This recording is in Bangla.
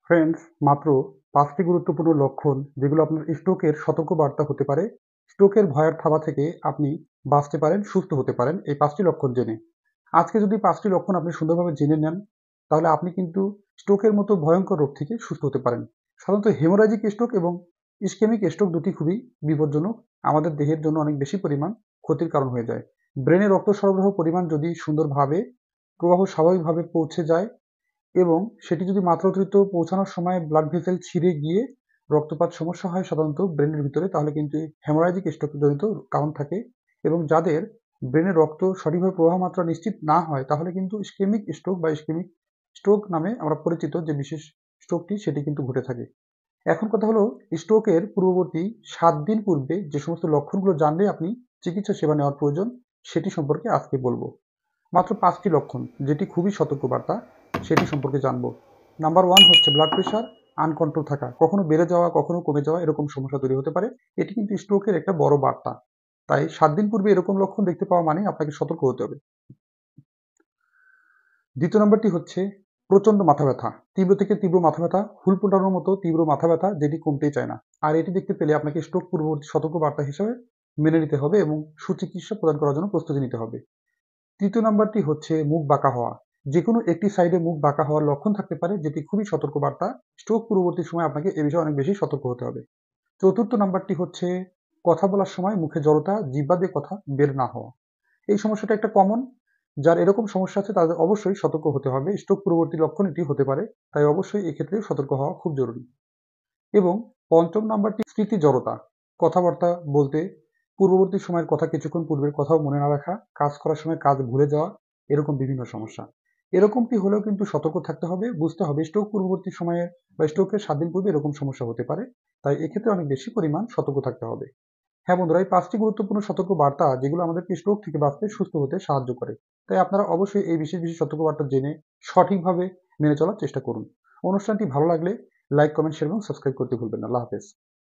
ফ্রেন্ডস, মাত্র ৫টি গুরুত্বপূর্ণ লক্ষণ যেগুলো আপনার স্ট্রোকের সতর্কবার্তা হতে পারে। স্ট্রোকের ভয়ের থাবা থেকে আপনি বাঁচতে পারেন, সুস্থ হতে পারেন এই ৫টি লক্ষণ জেনে। আজকে যদি ৫টি লক্ষণ আপনি সুন্দরভাবে জেনে নেন, তাহলে আপনি কিন্তু স্ট্রোকের মতো ভয়ঙ্কর রোগ থেকে সুস্থ হতে পারেন। সাধারণত হেমোরাজিক স্ট্রোক এবং ইসকেমিক স্ট্রোক দুটি খুবই বিপজ্জনক, আমাদের দেহের জন্য অনেক বেশি পরিমাণ ক্ষতির কারণ হয়ে যায়। ব্রেনে রক্ত সরবরাহ পরিমাণ যদি সুন্দরভাবে প্রবাহ স্বাভাবিকভাবে পৌঁছে যায় এবং সেটি যদি মাত্রা অতিরিক্ত পৌঁছানোর সময় ব্লাড ভেসেল ছিঁড়ে গিয়ে রক্তপাত সমস্যা হয় সাধারণত ব্রেনের ভিতরে, তাহলে কিন্তু হেমোরাজিক স্ট্রোক জনিত কারণ থাকে। এবং যাদের ব্রেনে রক্ত সঠিকভাবে প্রবাহ মাত্রা নিশ্চিত না হয়, তাহলে কিন্তু ইসকেমিক স্ট্রোক বা ইসকেমিক স্ট্রোক নামে আমরা পরিচিত যে বিশেষ স্ট্রোকটি, সেটি কিন্তু ঘটে থাকে। এখন কথা হলো, স্ট্রোকের পূর্ববর্তী 7 দিন পূর্বে যে সমস্ত লক্ষণগুলো জানলে আপনি চিকিৎসা সেবা নেওয়ার প্রয়োজন, সেটি সম্পর্কে আজকে বলবো। মাত্র 5টি লক্ষণ যেটি খুবই সতর্কবার্তা, সেটি সম্পর্কে জানবো। নাম্বার 1 হচ্ছে ব্লাড প্রেশার আনকন্ট্রোল থাকা, কখনো বেড়ে যাওয়া কখনো কমে যাওয়া, এরকম সমস্যা তৈরি হতে পারে। এটি কিন্তু স্ট্রোকের একটা বড় বার্তা। তাই 7 দিন পূর্বে এরকম লক্ষণ দেখতে পাওয়া মানে আপনাকে সতর্ক হতে হবে। দ্বিতীয় নম্বরটি হচ্ছে প্রচণ্ড মাথা ব্যথা, তীব্র থেকে তীব্র মাথা ব্যথা, হুল ফোটানোর মতো তীব্র মাথা ব্যথা যেটি কমতেই চায় না। আর এটি দেখতে পেলে আপনাকে স্ট্রোক পূর্ববর্তী সতর্কবার্তা হিসেবে মেনে নিতে হবে এবং সুচিকিৎসা প্রদান করার জন্য প্রস্তুতি নিতে হবে। তৃতীয় নাম্বারটি হচ্ছে মুখ বাঁকা হওয়া, যে কোনো একটি সাইডে মুখ বাঁকা হওয়ার লক্ষণ থাকতে পারে, যেটি খুবই সতর্কবার্তা। স্ট্রোক পূর্ববর্তী সময় আপনাকে এ বিষয়ে অনেক বেশি সতর্ক হতে হবে। চতুর্থ নাম্বারটি হচ্ছে কথা বলার সময় মুখে জড়তা, জিহ্বা দিয়ে কথা বের না হওয়া। এই সমস্যাটা একটা কমন, যার এরকম সমস্যা আছে তাদের অবশ্যই সতর্ক হতে হবে। স্ট্রোক পূর্ববর্তী লক্ষণ এটি হতে পারে, তাই অবশ্যই এক্ষেত্রে সতর্ক হওয়া খুব জরুরি। এবং পঞ্চম নাম্বারটি স্মৃতি জড়তা, কথাবার্তা বলতে পূর্ববর্তী সময়ের কথা, কিছুক্ষণ পূর্বের কথাও মনে না রাখা, কাজ করার সময় কাজ ভুলে যাওয়া, এরকম বিভিন্ন সমস্যা। এরকমটি হলেও কিন্তু সতর্ক থাকতে হবে, বুঝতে হবে স্ট্রোক পূর্ববর্তী সময়ে বা স্ট্রোকের 7 দিন পূর্বে এরকম সমস্যা হতে পারে। তাই এক্ষেত্রে অনেক বেশি পরিমাণ সতর্ক থাকতে হবে। হ্যাঁ বন্ধুরা, এই 5টি গুরুত্বপূর্ণ সতর্ক বার্তা যেগুলো আমাদেরকে স্ট্রোক থেকে বাঁচতে, সুস্থ হতে সাহায্য করে। তাই আপনারা অবশ্যই এই বিশেষ বিশেষ সতর্কবার্তা জেনে সঠিকভাবে মেনে চলার চেষ্টা করুন। অনুষ্ঠানটি ভালো লাগলে লাইক, কমেন্ট, শেয়ার এবং সাবস্ক্রাইব করতে ভুলবেন না। আল্লাহ হাফেজ।